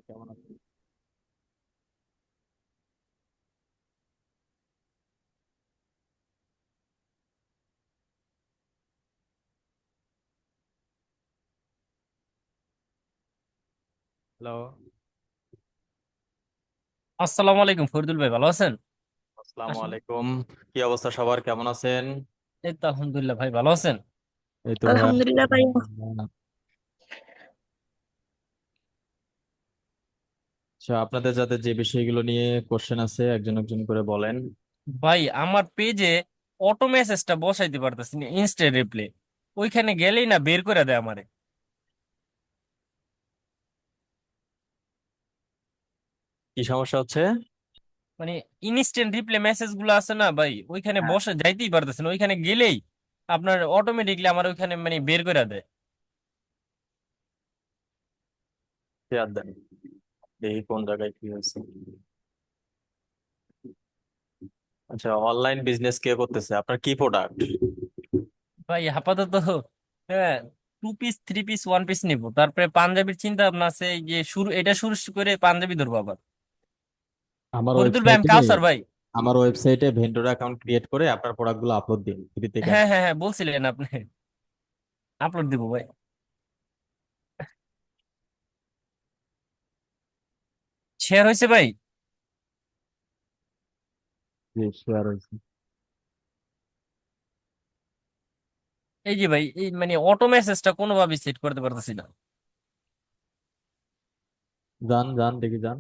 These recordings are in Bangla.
কেমন আছেন? হ্যালো। আসসালামু আলাইকুম ফরিদুল ভাই, ভালো আছেন? আসসালামু আসলে আলাইকুম। কি অবস্থা সবার, কেমন আছেন? এই তো আলহামদুলিল্লাহ ভাই, ভালো আছেন? এই তো ভাই আলহামদুলিল্লাহ ভাই। আলহামদুলিল্লাহ। আচ্ছা, আপনাদের যাদের যে বিষয়গুলো নিয়ে কোশ্চেন আছে একজন একজন করে বলেন। ভাই আমার পেজে অটো মেসেজটা বসাইতে পারতেছি না, ইনস্ট্যান্ট রিপ্লে। ওইখানে গেলেই না বের করে দেয় আমারে। কি সমস্যা হচ্ছে? মানে ইনস্ট্যান্ট রিপ্লে মেসেজ গুলো আছে না ভাই, ওইখানে হ্যাঁ, বসে যাইতেই পারতেছি না। ওইখানে গেলেই আপনার অটোমেটিকলি আমার ওইখানে মানে বের করে দেয়। শেয়ার দেন, দেখি কোন জায়গায় কি হয়েছে। আচ্ছা, অনলাইন বিজনেস কে করতেছে, আপনার কি প্রোডাক্ট? ভাই আপাতত হ্যাঁ, 2 পিস 3 পিস 1 পিস নিবো, তারপরে পাঞ্জাবির চিন্তা ভাবনা আছে। এই যে শুরু, এটা শুরু করে পাঞ্জাবি ধরবো আবার। আমার ফরিদুল ভাই আমি ওয়েবসাইটে কাউসার ভাই। আমার ওয়েবসাইটে ভেন্ডর অ্যাকাউন্ট ক্রিয়েট করে আপনার প্রোডাক্টগুলো আপলোড দিন ফ্রিতে কেন। হ্যাঁ হ্যাঁ হ্যাঁ, বলছিলেন আপনি, আপলোড দিব ভাই। শেয়ার হয়েছে ভাই। জি, শেয়ার হয়েছে। এই যে ভাই, এই মানে অটো মেসেজটা কোনোভাবেই সেট করতে পারতেছি না। যান যান, দেখি যান,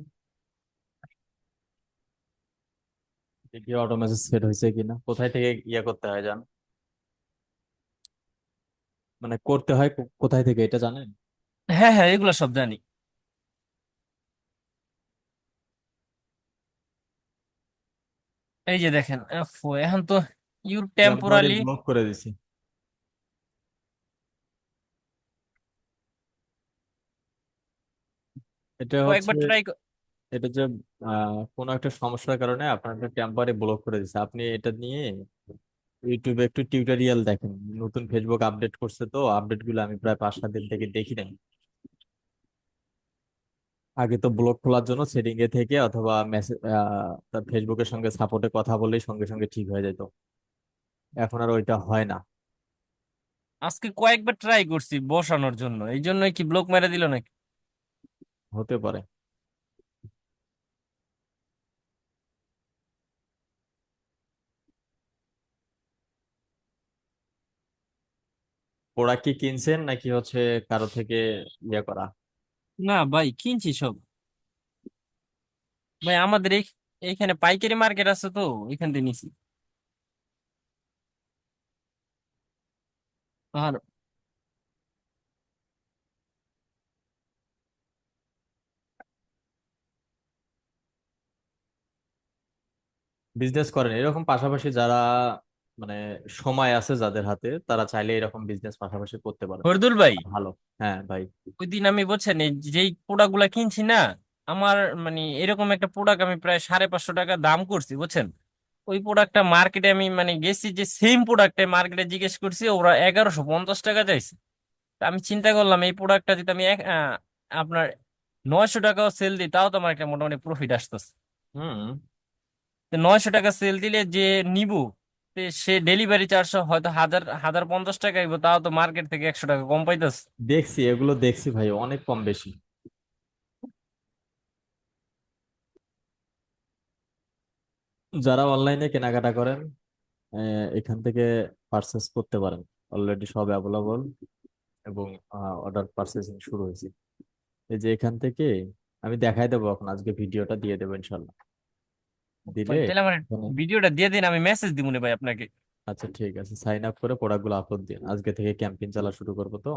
দেখি অটো মেসেজ সেট হয়েছে কিনা, কোথায় থেকে ইয়ে করতে হয় যান, মানে করতে হয় কোথায় থেকে এটা জানেন? হ্যাঁ হ্যাঁ, এগুলো সব জানি। এই যে দেখেন, এখন তো ইউর একবারে টেম্পোরালি। ব্লক করে দিছি। এটা হচ্ছে, কয়েকবার ট্রাই। এটা যে কোনো একটা সমস্যার কারণে আপনার একটা টেম্পারে ব্লক করে দিছে। আপনি এটা নিয়ে ইউটিউবে একটু টিউটোরিয়াল দেখেন। নতুন ফেসবুক আপডেট করছে, তো আপডেট গুলো আমি প্রায় 5-7 দিন থেকে দেখি নাই। আগে তো ব্লক খোলার জন্য সেটিং এ থেকে অথবা মেসেজ তার ফেসবুকের সঙ্গে সাপোর্টে কথা বললেই সঙ্গে সঙ্গে ঠিক হয়ে যেত। এখন আর ওইটা হয় না। আজকে কয়েকবার ট্রাই করছি বসানোর জন্য, এই জন্যই কি ব্লক মেরে দিল নাকি? হতে পারে। প্রোডাক্ট কি কিনছেন নাকি হচ্ছে কারো থেকে ইয়ে করা? না ভাই, কিনছি সব। ভাই আমাদের এইখানে পাইকারি মার্কেট আছে, তো এখান থেকে নিছি। আর বিজনেস করেন এরকম পাশাপাশি যারা, মানে সময় আছে যাদের হাতে, তারা চাইলে এরকম বিজনেস পাশাপাশি করতে পারে। ফরিদুল ভাই, ভালো। হ্যাঁ ভাই। ওই দিন আমি বলছেন এই যেই প্রোডাক্ট গুলা কিনছি না, আমার মানে এরকম একটা প্রোডাক্ট আমি প্রায় 550 টাকা দাম করছি, বুঝছেন? ওই প্রোডাক্টটা মার্কেটে আমি মানে গেছি, যে সেম প্রোডাক্টে মার্কেটে জিজ্ঞেস করছি, ওরা 1150 টাকা চাইছে। তা আমি চিন্তা করলাম এই প্রোডাক্টটা যদি আমি আপনার 900 টাকাও সেল দিই, তাও তো আমার একটা মোটামুটি প্রফিট আসতেছে। হুম। 900 টাকা সেল দিলে যে নিবো, সে ডেলিভারি চার্জ হয়তো 1050 টাকা আইবো, তাও তো মার্কেট থেকে 100 টাকা কম পাইতেছে। দেখছি, এগুলো দেখছি ভাই, অনেক কম বেশি। যারা অনলাইনে কেনাকাটা করেন, এখান থেকে পারচেস করতে পারেন। অলরেডি সব অ্যাভেলেবল এবং অর্ডার পারচেসিং শুরু হয়েছে। এই যে এখান থেকে আমি দেখাই দেবো, এখন আজকে ভিডিওটা দিয়ে দেবো ইনশাল্লাহ, দিলে ভাই তাহলে আমার ওখানে। ভিডিওটা দিয়ে দিন, আমি মেসেজ দিব ভাই আপনাকে। আচ্ছা ঠিক আছে, সাইন আপ করে প্রোডাক্টগুলো আপলোড দিন, আজকে থেকে ক্যাম্পেইন চালা শুরু করবো তো।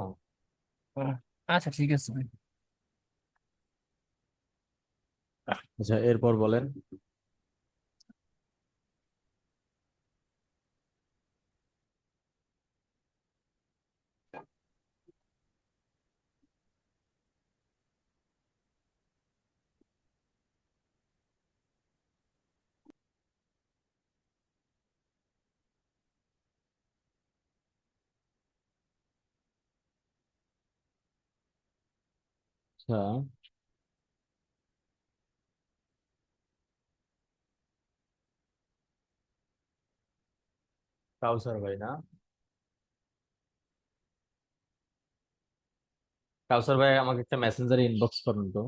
হুম, আচ্ছা ঠিক আছে ভাই। আচ্ছা, এরপর বলেন। আচ্ছা, কাউসার ভাই না? কাউসার ভাই আমাকে একটা মেসেঞ্জারে ইনবক্স করুন তো।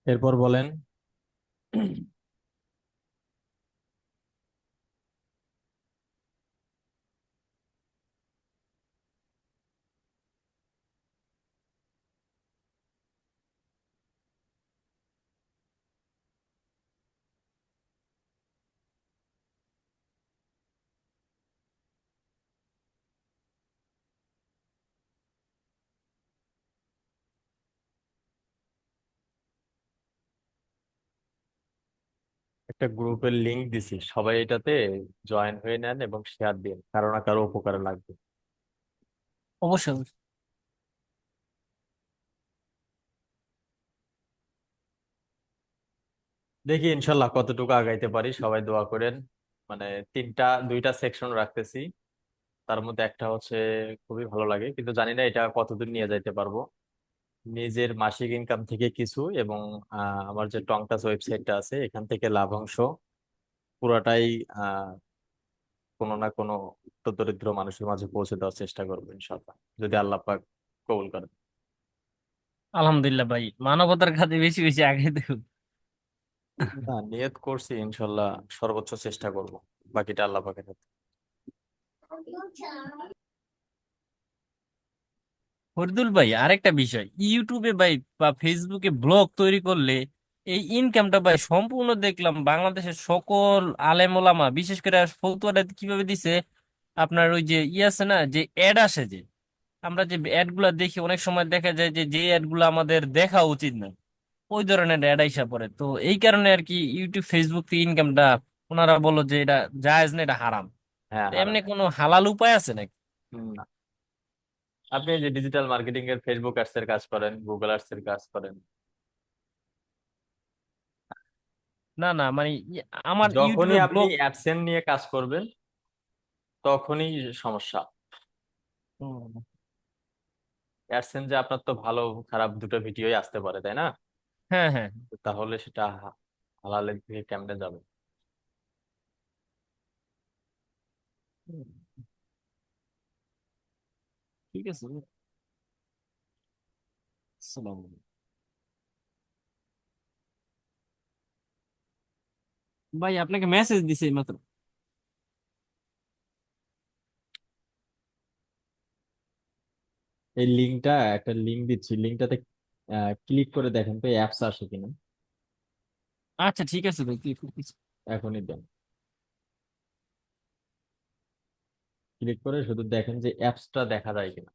এরপর বলেন। একটা গ্রুপের লিংক দিছি, সবাই এটাতে জয়েন হয়ে নেন এবং শেয়ার দিন, কারো না কারো উপকারে লাগবে। অবশ্যই অবশ্যই। দেখি ইনশাল্লাহ কতটুকু আগাইতে পারি, সবাই দোয়া করেন। মানে দুইটা সেকশন রাখতেছি, তার মধ্যে একটা হচ্ছে খুবই ভালো লাগে, কিন্তু জানি না এটা কতদূর নিয়ে যাইতে পারবো। নিজের মাসিক ইনকাম থেকে কিছু এবং আমার যে টংটাস ওয়েবসাইটটা আছে এখান থেকে লাভাংশ পুরাটাই আহ কোনো না কোনো দরিদ্র মানুষের মাঝে পৌঁছে দেওয়ার চেষ্টা করবো ইনশাল্লাহ, যদি আল্লাহ পাক কবুল করেন। আলহামদুলিল্লাহ ভাই, মানবতার কাজে বেশি বেশি আগে দেখুন। না, নিয়ত করছি ইনশাল্লাহ, সর্বোচ্চ চেষ্টা করব, বাকিটা আল্লাহ পাকের হাতে। ফরিদুল ভাই, আরেকটা বিষয়, ইউটিউবে ভাই বা ফেসবুকে ব্লগ তৈরি করলে এই ইনকামটা ভাই সম্পূর্ণ দেখলাম বাংলাদেশের সকল আলেম ওলামা, বিশেষ করে ফতুয়াটা কিভাবে দিছে আপনার ওই যে আছে না, যে অ্যাড আসে, যে আমরা যে অ্যাড গুলা দেখি অনেক সময় দেখা যায় যে যে অ্যাড গুলা আমাদের দেখা উচিত না, ওই ধরনের অ্যাড আইসা পড়ে। তো এই কারণে আর কি ইউটিউব ফেসবুক থেকে ইনকামটা ওনারা বলো যে এটা জায়েজ না, এটা হারাম। হ্যাঁ, তো এমনি হারাম। কোনো হালাল উপায় আছে নাকি? না, আপনি যে ডিজিটাল মার্কেটিং এর ফেসবুক অ্যাডস এর কাজ করেন, গুগল অ্যাডস এর কাজ করেন, না না, মানে আমার যখনই ইউটিউবে আপনি ব্লগ। অ্যাডসেন্স নিয়ে কাজ করবেন তখনই সমস্যা। অ্যাডসেন্স যে আপনার তো ভালো খারাপ দুটো ভিডিওই আসতে পারে, তাই না? হ্যাঁ হ্যাঁ। তাহলে সেটা হালালের দিকে কেমনে যাবে? হুম, ঠিক আছে। আসসালামু আলাইকুম। ভাই আপনাকে মেসেজ দিছে মাত্র। এই লিঙ্কটা, একটা লিঙ্ক দিচ্ছি, লিঙ্কটাতে ক্লিক করে দেখেন তো অ্যাপস আসে কিনা। আচ্ছা ঠিক আছে ভাই, কি করতেছি? এখনই দেন। ক্লিক করে শুধু দেখেন যে অ্যাপসটা দেখা যায় কিনা।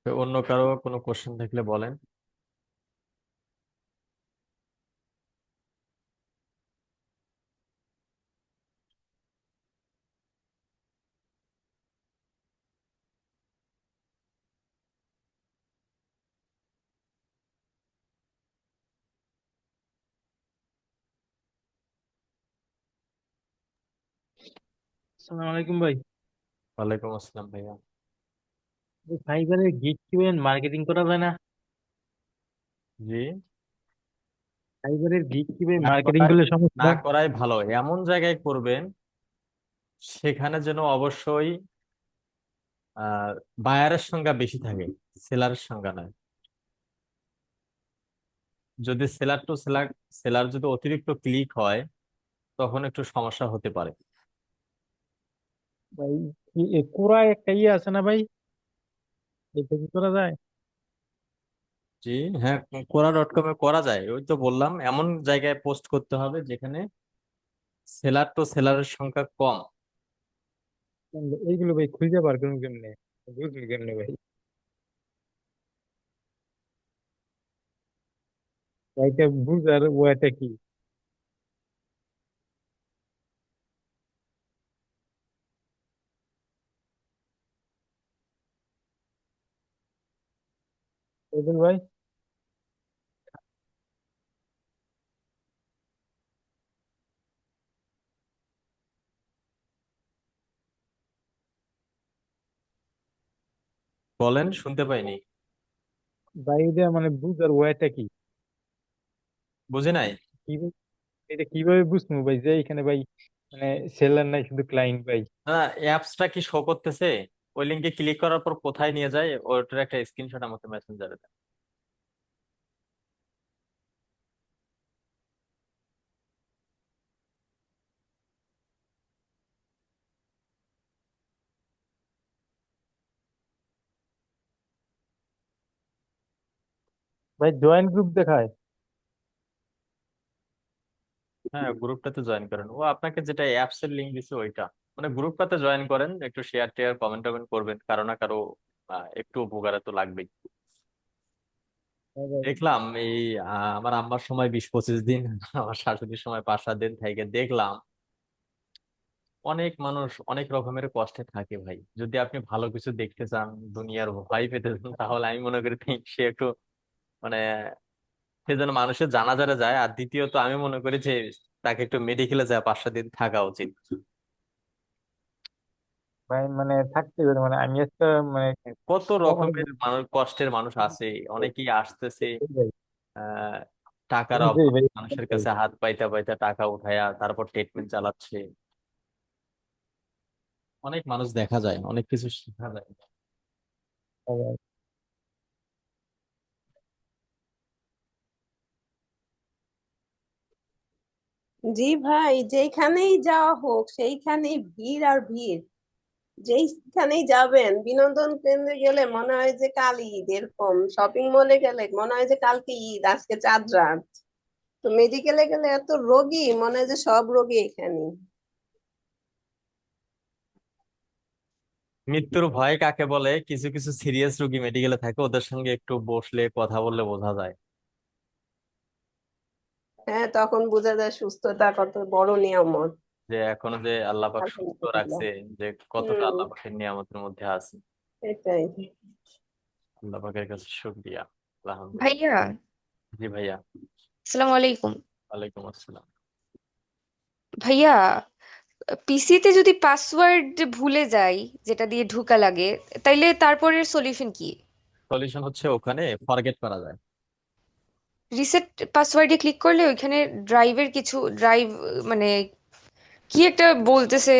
তো অন্য কারো কোনো কোশ্চেন থাকলে বলেন। আসসালামু আলাইকুম ভাই। ওয়ালাইকুম আসসালাম ভাইয়া। এই ফাইবারের গিগ কিভাবে মার্কেটিং করা যায় না? জি। ফাইবারের গিগ কিভাবে না মার্কেটিং করাই করলে না সমস্যা? করাই ভালো, এমন জায়গায় করবেন সেখানে যেন অবশ্যই আহ বায়ারের সংখ্যা বেশি থাকে, সেলারের সংখ্যা নয়। যদি সেলার টু সেলার সেলার যদি অতিরিক্ত ক্লিক হয় তখন একটু সমস্যা হতে পারে। ভাই কোরায় একটা ইয়ে আছে না ভাই, এটা কি করা যায়? জি। হ্যাঁ, Quora.com এ করা যায়, ওই তো বললাম এমন জায়গায় পোস্ট করতে হবে যেখানে সেলার টু সেলারের সংখ্যা কম। এইগুলো ভাই খুঁজে বার করুন কেমনে, বুঝলি কেমনে ভাই? এটা বুঝার ওয়াটা কি? বুঝলেন ভাই? বলেন, শুনতে পাইনি। ভাই এটা মানে বুঝার ওয়াটা কি? বুঝি নাই। কিভাবে- এটা কিভাবে বুঝবো ভাই যে এখানে ভাই মানে সেলার নাই, শুধু ক্লায়েন্ট ভাই? হ্যাঁ, অ্যাপসটা কি শো করতেছে? ওই লিঙ্কে ক্লিক করার পর কোথায় নিয়ে যায় ওটার একটা স্ক্রিনশট আমাকে মেসেঞ্জারে দেন। ভাই জয়েন্ট গ্রুপ দেখায়। হ্যাঁ, গ্রুপটাতে জয়েন করেন, ও আপনাকে যেটা অ্যাপস এর লিঙ্ক দিছে ওইটা। মানে গ্রুপটাতে জয়েন করেন, একটু শেয়ার টেয়ার কমেন্ট টমেন্ট করবেন, কারো না কারো একটু উপকারে তো লাগবেই। হ্যাঁ ভাই। দেখলাম এই আমার আম্মার সময় 20-25 দিন, আমার শাশুড়ির সময় 5-7 দিন থেকে দেখলাম অনেক মানুষ অনেক রকমের কষ্টে থাকে ভাই। যদি আপনি ভালো কিছু দেখতে চান, দুনিয়ার ভয় পেতে চান, তাহলে আমি মনে করি সে একটু মানে সে যেন মানুষের জানাজারে যায়। আর দ্বিতীয়ত আমি মনে করি যে তাকে একটু মেডিকেলে যায় 5-7 দিন থাকা উচিত। ভাই মানে থাকতে পারে, মানে আমি একটা মানে কত মানে রকমের মানুষ, কষ্টের মানুষ আছে, অনেকেই আসতেছে ভাই আহ টাকার বুঝলি অভাবে ভাই। মানুষের কাছে হাত পাইতে পাইতে টাকা উঠায়া তারপর ট্রিটমেন্ট চালাচ্ছে। অনেক মানুষ দেখা যায়, অনেক কিছু শেখা যায়। ভাই, জি ভাই, যেখানেই যাওয়া হোক সেইখানেই ভিড় আর ভিড়। যেইখানেই যাবেন, বিনোদন কেন্দ্রে গেলে মনে হয় যে কাল ঈদ, এরকম শপিং মলে গেলে মনে হয় যে কালকে ঈদ, আজকে চাঁদ রাত। তো মেডিকেলে গেলে এত রোগী, মনে হয় যে সব রোগী এখানে। মৃত্যুর ভয় কাকে বলে? কিছু কিছু সিরিয়াস রোগী মেডিকেলে থাকে, ওদের সঙ্গে একটু বসলে কথা বললে বোঝা যায় হ্যাঁ, তখন বোঝা যায় সুস্থতা কত বড় নিয়ামত। যে এখনো যে আল্লাহ পাক সুস্থ আলহামদুলিল্লাহ। রাখছে, যে কতটা হম। আল্লাহ পাকের নিয়ামতের মধ্যে আছে। এটাই। আল্লাহ পাকের কাছে শুকরিয়া। আলহামদুলিল্লাহ। ভাইয়া, জি ভাইয়া। আসসালামু আলাইকুম। ওয়ালাইকুম আসসালাম। ভাইয়া, পিসিতে যদি পাসওয়ার্ড ভুলে যাই, যেটা দিয়ে ঢোকা লাগে, তাইলে তারপরের সলিউশন কি? সলিউশন হচ্ছে ওখানে ফরগেট করা যায়। রিসেট পাসওয়ার্ডে ক্লিক করলে ওইখানে ড্রাইভের কিছু ড্রাইভ মানে কি একটা বলতেছে।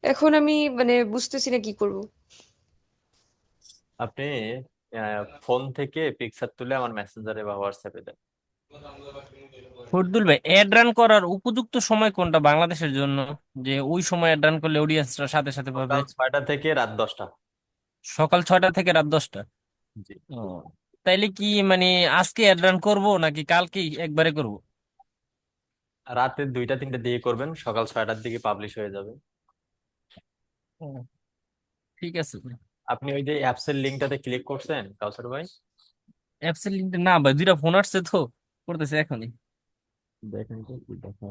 এখন আমি মানে বুঝতেছি না কি করব। আপনি ফোন থেকে পিকচার তুলে আমার মেসেঞ্জারে বা হোয়াটসঅ্যাপে দেন। ফরদুল ভাই, অ্যাড রান করার উপযুক্ত সময় কোনটা বাংলাদেশের জন্য, যে ওই সময় অ্যাড রান করলে অডিয়েন্সরা সাথে সাথে পাবে? সকাল 6টা থেকে রাত 10টা। সকাল 6টা থেকে রাত 10টা? জি। ও, তাইলে কি মানে আজকে অ্যাড রান করবো নাকি কালকেই একবারে করব? রাতে 2টা 3টার দিকে করবেন, সকাল 6টার দিকে পাবলিশ হয়ে যাবে। ও, ঠিক আছে। আপনি ওই যে অ্যাপসের লিঙ্কটাতে ক্লিক করছেন কাউসার ভাই? অ্যাপসের লিঙ্কটা না ভাই, দুইটা ফোন আসছে তো, করতেছে এখনই। দেখেন তো কি দেখা।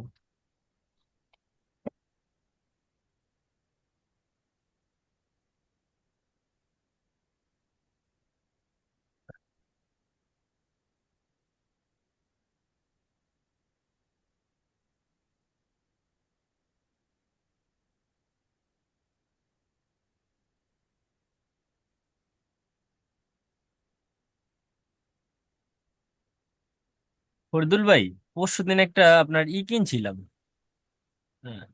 ফরিদুল ভাই, পরশুদিন একটা আপনার কিনছিলাম। হ্যাঁ,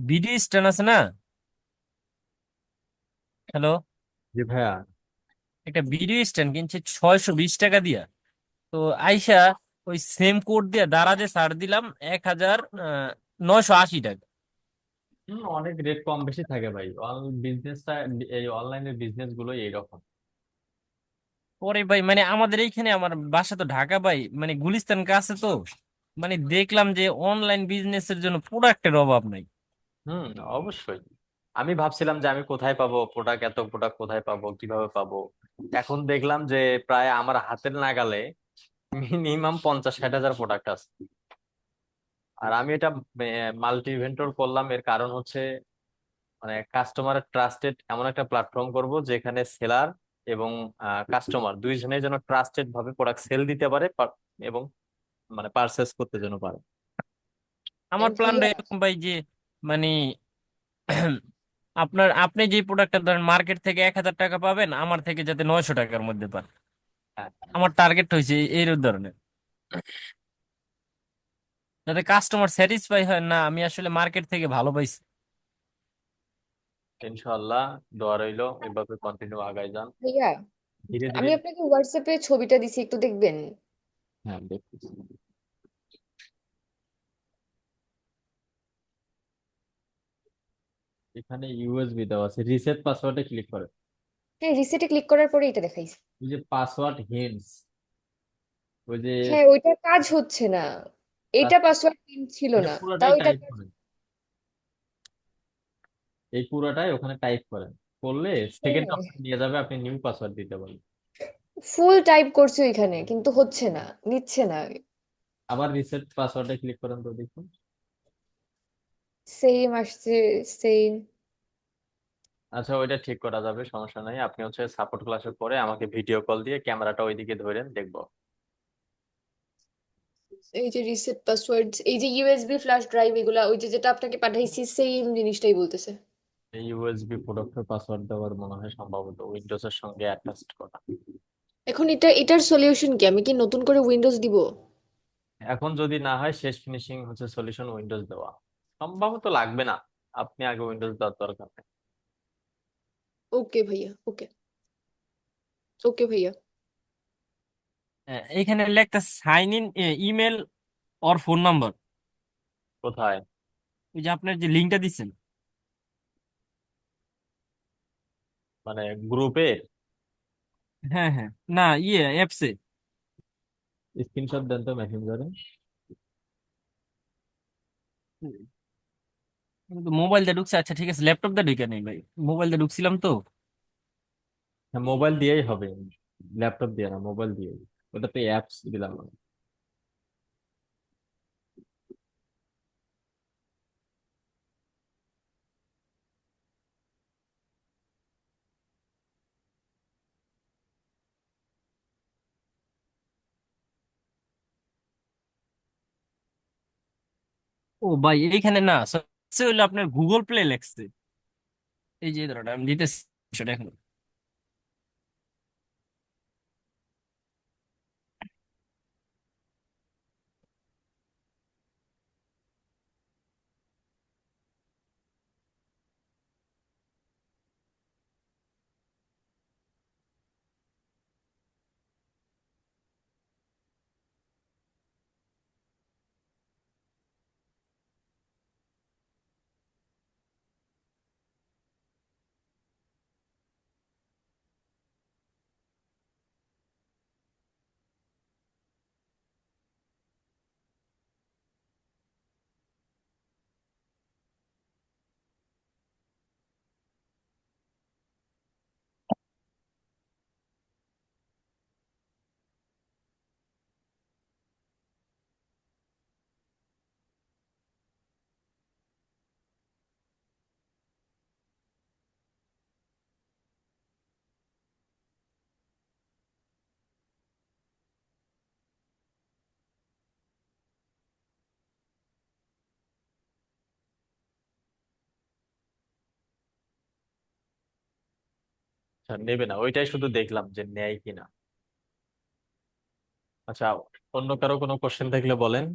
বিডি স্ট্যান্ড আছে না? হ্যালো। জি ভাইয়া। একটা বিডি স্ট্যান্ড কিনছে 620 টাকা দিয়া। তো আইসা ওই সেম কোড দিয়ে দারাজে ছাড় দিলাম 1980 টাকা। অনেক রেট কম বেশি থাকে ভাই, বিজনেসটা, এই অনলাইনের বিজনেস গুলো এইরকম। পরে ভাই মানে আমাদের এইখানে, আমার বাসা তো ঢাকা ভাই, মানে গুলিস্তান কাছে তো, মানে দেখলাম যে অনলাইন বিজনেসের জন্য প্রোডাক্টের অভাব নাই। হুম, অবশ্যই। আমি ভাবছিলাম যে আমি কোথায় পাবো প্রোডাক্ট, এত প্রোডাক্ট কোথায় পাবো, কিভাবে পাবো। এখন দেখলাম যে প্রায় আমার হাতের নাগালে মিনিমাম 50-60 হাজার প্রোডাক্ট আছে। আর আমি এটা মাল্টি ইভেন্টর করলাম, এর কারণ হচ্ছে মানে কাস্টমার ট্রাস্টেড এমন একটা প্ল্যাটফর্ম করব যেখানে সেলার এবং কাস্টমার দুইজনের যেন ট্রাস্টেড ভাবে প্রোডাক্ট সেল দিতে পারে, এবং মানে পারচেস করতে যেন পারে। আমার প্ল্যানটা ভাইয়া এরকম ভাই যে মানে আপনি যে প্রোডাক্টটা ধরেন মার্কেট থেকে 1000 টাকা পাবেন, আমার থেকে যাতে 900 টাকার মধ্যে পান। হ্যাঁ, আমার টার্গেট হয়েছে এই ধরনের, যাতে কাস্টমার স্যাটিসফাই হয় না আমি আসলে মার্কেট থেকে ভালো পাইছি। ইনশাআল্লাহ, দোয়া রইলো, এভাবে কন্টিনিউ আগায় যান ভাইয়া ধীরে ধীরে। আমি আপনাকে হোয়াটসঅ্যাপে ছবিটা দিছি, একটু দেখবেন। হ্যাঁ, দেখতেছি। এখানে ইউএসবি দেওয়া আছে, রিসেট পাসওয়ার্ডে ক্লিক করে। হ্যাঁ, রিসেটে ক্লিক করার পরে এটা দেখাইছে। ওই যে পাসওয়ার্ড হিন্টস, ওই যে হ্যাঁ, ওইটা কাজ হচ্ছে না। এটা পাসওয়ার্ড পিন ছিল এটা না, পুরোটাই তাও এটা টাইপ করেন, এই পুরোটাই ওখানে টাইপ করেন, করলে সেকেন্ড হ্যাঁ অপশন নিয়ে যাবে, আপনি নিউ পাসওয়ার্ড দিতে পারেন। ফুল টাইপ করছি ওইখানে, কিন্তু হচ্ছে না, নিচ্ছে না। আবার রিসেট পাসওয়ার্ডে ক্লিক করেন তো দেখুন। সেম আসছে, সেম। আচ্ছা, ওইটা ঠিক করা যাবে, সমস্যা নাই। আপনি হচ্ছে সাপোর্ট ক্লাসের পরে আমাকে ভিডিও কল দিয়ে ক্যামেরাটা ওইদিকে ধরেন, দেখবো। এই যে রিসেট পাসওয়ার্ড, এই যে ইউএসবি ফ্ল্যাশ ড্রাইভ, এগুলা ওই যে যেটা আপনাকে পাঠাইছি সেম জিনিসটাই বলতেছে। এই ইউএসবি প্রোডাক্টের পাসওয়ার্ড দেওয়ার মনে হয় সম্ভবত উইন্ডোজ এর সঙ্গে অ্যাটাচড করা। এখন এটার সলিউশন কি? আমি কি নতুন করে উইন্ডোজ দিব? এখন যদি না হয়, শেষ ফিনিশিং হচ্ছে সলিউশন উইন্ডোজ দেওয়া। সম্ভবত লাগবে না, আপনি আগে উইন্ডোজ দেওয়ার দরকার নেই। ওকে ভাইয়া, ওকে। ওকে ভাইয়া। এইখানে লেখা sign in email or phone number. কোথায়? ওই যে আপনার যে লিঙ্কটা দিচ্ছেন। মানে গ্রুপে হ্যাঁ হ্যাঁ, না অ্যাপসে। স্ক্রিনশট দেন তো মেসেঞ্জারে। মোবাইল দিয়ে ঢুকছে, আচ্ছা ঠিক আছে, ল্যাপটপ দিয়ে ঢুকে নেই ভাই, মোবাইল দিয়ে ঢুকছিলাম তো। হ্যাঁ, মোবাইল দিয়েই হবে, ল্যাপটপ দিয়ে না, মোবাইল দিয়ে। ওটাতে অ্যাপস দিলাম না। ও ভাই, এইখানে না হইলো আপনার গুগল প্লে লেখছে। এই যে ধরো আমি দিতেছি সেটা এখন। আচ্ছা, নেবে না, ওইটাই শুধু দেখলাম যে নেয় কিনা। আচ্ছা, অন্য কারো কোনো কোশ্চেন থাকলে বলেন।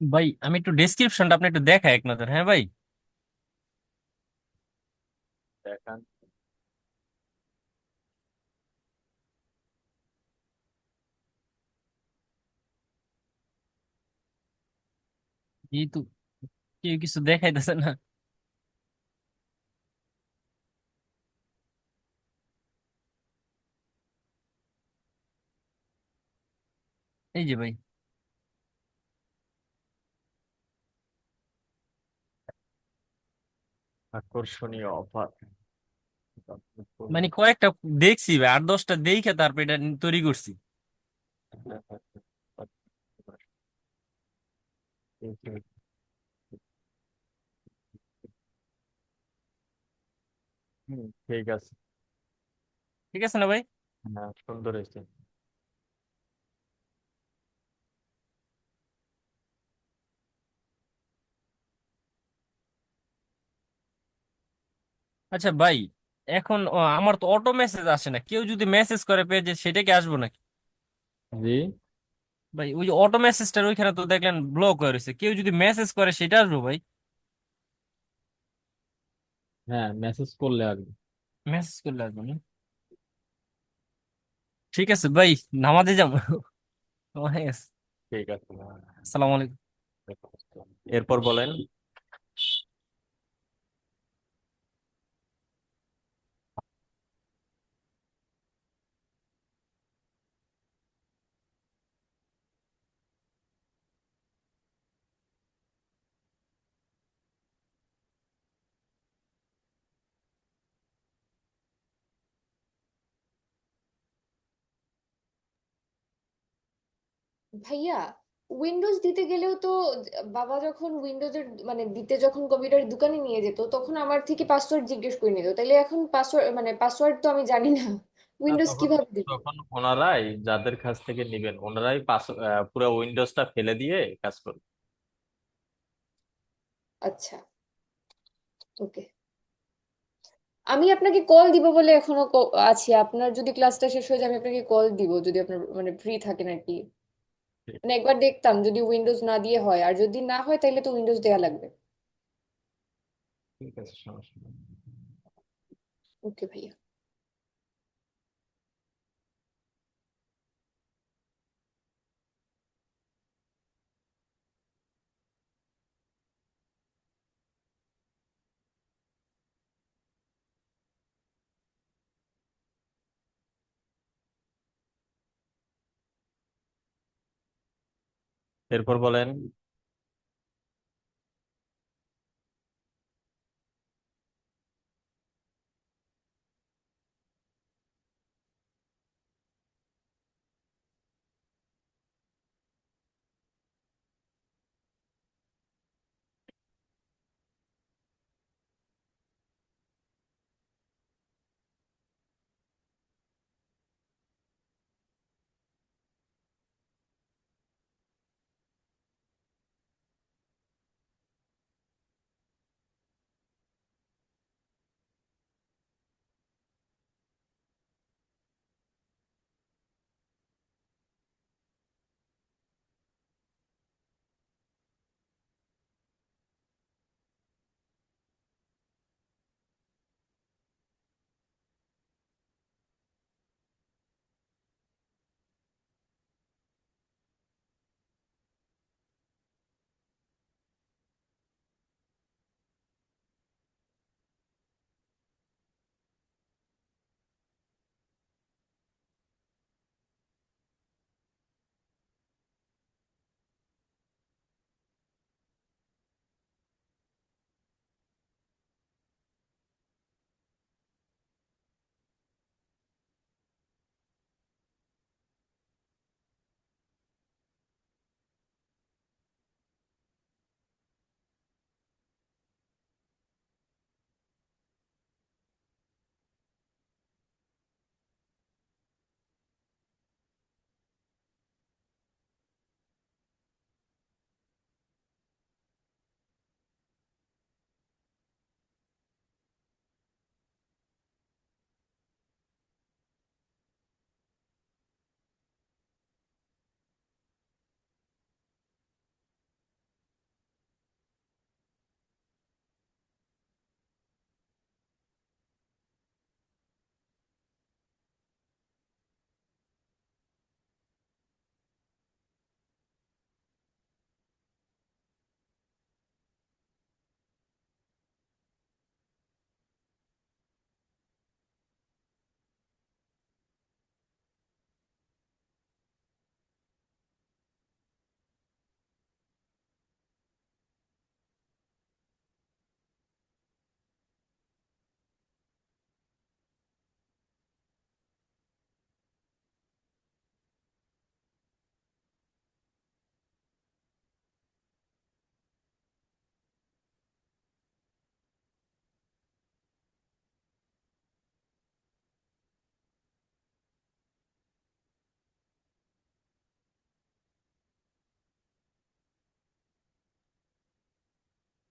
ভাই আমি একটু ডেসক্রিপশনটা আপনি একটু দেখা এক নজর, হ্যাঁ ভাই। দেখান। যেহেতু কেউ কিছু দেখাইতেছে না। এই যে ভাই, আকর্ষণীয় অফার। মানে কয়েকটা দেখছি ভাই, 8-10টা দেখে তারপর এটা তৈরি করছি। ঠিক আছে। ঠিক আছে না ভাই? হ্যাঁ, সুন্দর হয়েছে। আচ্ছা ভাই, এখন আমার তো অটো মেসেজ আসে না, কেউ যদি মেসেজ করে পেজে সেটা কি আসবো নাকি? জি। ভাই ওই যে অটো মেসেজটার ওইখানে তো দেখলেন ব্লক হয়ে রয়েছে, কেউ যদি মেসেজ করে সেটা আসবো ভাই? হ্যাঁ, মেসেজ করলে আসবে। মেসেজ করলে আসবো না? ঠিক আছে ভাই, নামাজে যাবো। হয়ে গেছে। ঠিক আছে। আসসালামু আলাইকুম। এরপর বলেন। ভাইয়া, উইন্ডোজ দিতে গেলেও তো বাবা যখন উইন্ডোজের মানে দিতে যখন কম্পিউটারের দোকানে নিয়ে যেত তখন আমার থেকে পাসওয়ার্ড জিজ্ঞেস করে নিত, তাইলে এখন পাসওয়ার্ড মানে পাসওয়ার্ড তো আমি জানি না, না, উইন্ডোজ তখন কিভাবে দিব? তখন ওনারাই, যাদের কাছ থেকে নিবেন ওনারাই পুরো উইন্ডোজটা ফেলে দিয়ে কাজ করবে। আচ্ছা, ওকে। আমি আপনাকে কল দিব বলে এখনো আছি, আপনার যদি ক্লাসটা শেষ হয়ে যায় আমি আপনাকে কল দিব যদি আপনার মানে ফ্রি থাকেন আর কি। ঠিক মানে একবার দেখতাম যদি উইন্ডোজ না দিয়ে হয়, আর যদি না হয় তাইলে তো উইন্ডোজ দেয়া লাগবে। ঠিক আছে, সমস্যা নেই। ওকে ভাইয়া। এরপর বলেন।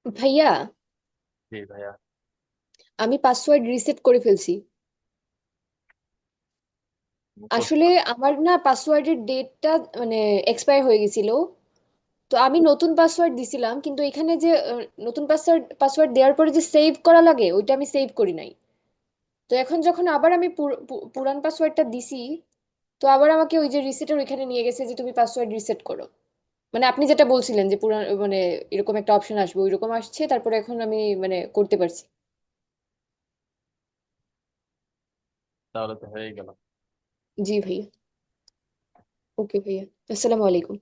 ভাইয়া, জি ভাইয়া। আমি পাসওয়ার্ড রিসেট করে ফেলছি। করতে আসলে পারেন। আমার না পাসওয়ার্ডের ডেটটা মানে এক্সপায়ার হয়ে গেছিল। তো আমি নতুন পাসওয়ার্ড দিছিলাম, কিন্তু এখানে যে নতুন পাসওয়ার্ড পাসওয়ার্ড দেওয়ার পরে যে সেভ করা লাগে ওইটা আমি সেভ করি নাই। তো এখন যখন আবার আমি পুরান পাসওয়ার্ডটা দিছি, তো আবার আমাকে ওই যে রিসেটের ওইখানে নিয়ে গেছে যে তুমি পাসওয়ার্ড রিসেট করো। মানে আপনি যেটা বলছিলেন যে পুরান মানে এরকম একটা অপশন আসবে, ওইরকম আসছে, তারপরে এখন আমি মানে করতে পারছি। তাহলে তো হয়ে গেল। জি ভাইয়া। ওকে ভাইয়া, আসসালামু আলাইকুম।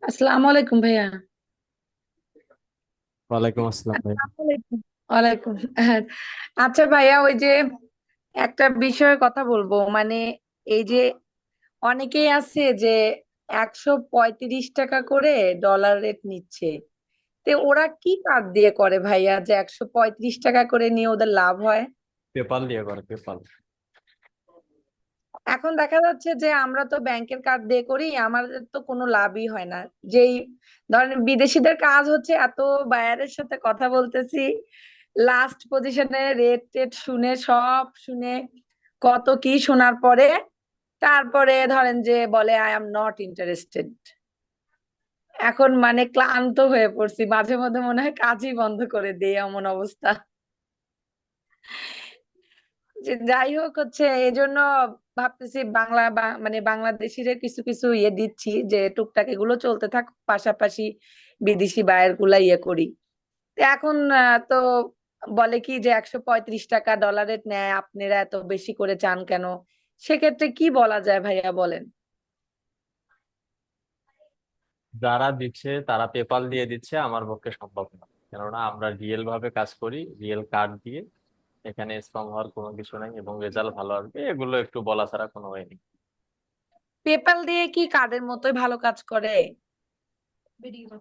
আসসালামু আলাইকুম ভাইয়া। ওয়ালাইকুম আসসালাম ভাই। আসসালামু আলাইকুম। ওয়ালাইকুম। হ্যাঁ। আচ্ছা ভাইয়া, ওই যে একটা বিষয়ে কথা বলবো, মানে এই যে অনেকেই আছে যে 135 টাকা করে ডলার রেট নিচ্ছে। তো ওরা কি কার্ড দিয়ে করে ভাইয়া যে 135 টাকা করে নিয়ে ওদের লাভ হয়? পেপাল দিয়ে করে, পেপাল। এখন দেখা যাচ্ছে যে আমরা তো ব্যাংকের কার্ড দিয়ে করি, আমাদের তো কোনো লাভই হয় না। যেই ধরেন বিদেশিদের কাজ হচ্ছে এত বায়ারের সাথে কথা বলতেছি, লাস্ট পজিশনে রেট টেট শুনে সব শুনে কত কি শোনার পরে তারপরে ধরেন যে বলে আই এম নট ইন্টারেস্টেড। এখন মানে ক্লান্ত হয়ে পড়ছি, মাঝে মধ্যে মনে হয় কাজই বন্ধ করে দেই এমন অবস্থা। যে যাই হোক হচ্ছে এই জন্য ভাবতেছি মানে বাংলাদেশিদের কিছু কিছু ইয়ে দিচ্ছি যে টুকটাক এগুলো চলতে থাক, পাশাপাশি বিদেশি বায়ার গুলা ইয়ে করি। তো এখন তো বলে কি যে 135 টাকা ডলারের নেয়, আপনারা এত বেশি করে চান কেন? সেক্ষেত্রে কি বলা যায় ভাইয়া বলেন? যারা দিচ্ছে তারা পেপাল দিয়ে দিচ্ছে, আমার পক্ষে সম্ভব না। কেননা আমরা রিয়েল ভাবে কাজ করি, রিয়েল কার্ড দিয়ে। এখানে স্পাম হওয়ার কোনো কিছু নাই এবং রেজাল্ট ভালো আসবে, এগুলো একটু বলা ছাড়া কোনো ওয়ে নেই। পেপ্যাল দিয়ে কি কার্ডের মতোই ভালো কাজ করে?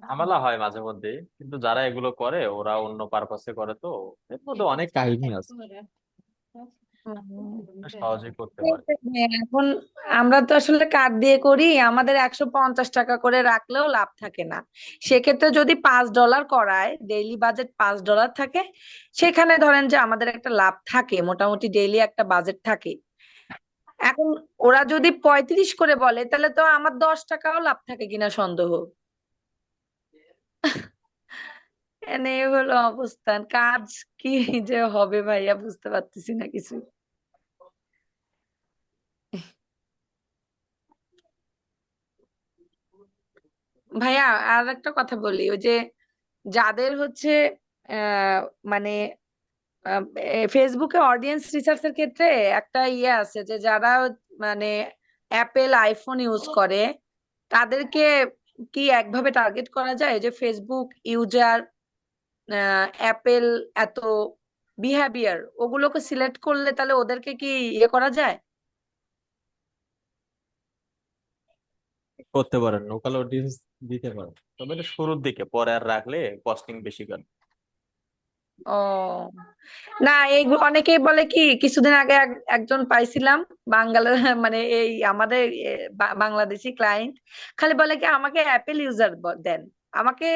ঝামেলা হয় মাঝে মধ্যে, কিন্তু যারা এগুলো করে ওরা অন্য পারপাসে করে, তো এর মধ্যে অনেক কাহিনী আছে, সহজেই করতে পারে। এখন আমরা তো আসলে কার্ড দিয়ে করি, আমাদের 150 টাকা করে রাখলেও লাভ থাকে না। সেক্ষেত্রে যদি $5 করায়, ডেইলি বাজেট $5 থাকে, সেখানে ধরেন যে আমাদের একটা লাভ থাকে, মোটামুটি ডেইলি একটা বাজেট থাকে। এখন ওরা যদি 35 করে বলে তাহলে তো আমার 10 টাকাও লাভ থাকে কিনা সন্দেহ। এনে হলো অবস্থান, কাজ কি যে হবে ভাইয়া বুঝতে পারতেছি না কিছু। ভাইয়া আর একটা কথা বলি, ওই যে যাদের হচ্ছে আহ মানে ফেসবুকে অডিয়েন্স রিসার্চের ক্ষেত্রে একটা ইয়ে আছে যে যারা মানে অ্যাপেল আইফোন ইউজ করে তাদেরকে কি একভাবে টার্গেট করা যায় যে ফেসবুক ইউজার অ্যাপেল এত বিহেভিয়ার ওগুলোকে সিলেক্ট করলে তাহলে ওদেরকে কি ইয়ে করা যায়? করতে পারেন, লোকাল অডিয়েন্স দিতে পারেন, তবে এটা শুরুর দিকে, পরে আর রাখলে কস্টিং বেশি করে। ও না, এই অনেকেই বলে কি, কিছুদিন আগে একজন পাইছিলাম বাঙালি মানে এই আমাদের বাংলাদেশি ক্লায়েন্ট, খালি বলে কি আমাকে অ্যাপেল ইউজার দেন, আমাকে